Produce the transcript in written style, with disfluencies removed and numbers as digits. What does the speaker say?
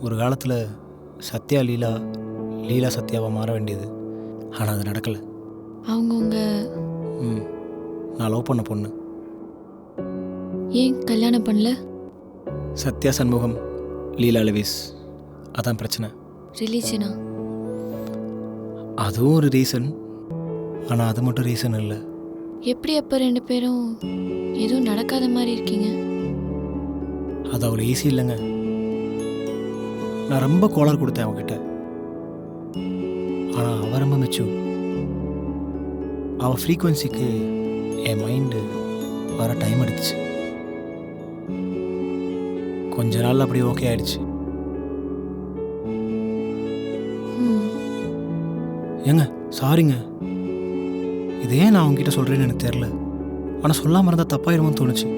ஒரு காலத்தில் சத்யா லீலா, லீலா சத்யாவா மாற வேண்டியது. ஆனால் அது நடக்கலை. அவங்க உங்க நான் லவ் பண்ண பொண்ணு. ஏன் கல்யாணம் பண்ணல? சத்யா சண்முகம், லீலா லெவிஸ். அதான் பிரச்சனை. ரிலீஜனா? அதுவும் ஒரு ரீசன். ஆனால் அது மட்டும் ரீசன் இல்லை. எப்படி அப்போ 2 பேரும் எதுவும் நடக்காத மாதிரி இருக்கீங்க? அது அவ்வளோ ஈஸி இல்லைங்க. நான் ரொம்ப கோளாறு கொடுத்தேன் அவகிட்ட. ஆனால் அவள் ரொம்ப மெச்சூர். அவள் ஃப்ரீக்குவென்சிக்கு என் மைண்டு வர டைம் எடுத்துச்சு. கொஞ்ச நாள் அப்படி ஓகே ஆயிடுச்சு. ஏங்க சாரிங்க, இதே நான் அவங்ககிட்ட சொல்கிறேன்னு எனக்கு தெரில. ஆனால் சொல்லாமல் இருந்தால் தப்பாயிருமோன்னு தோணுச்சு.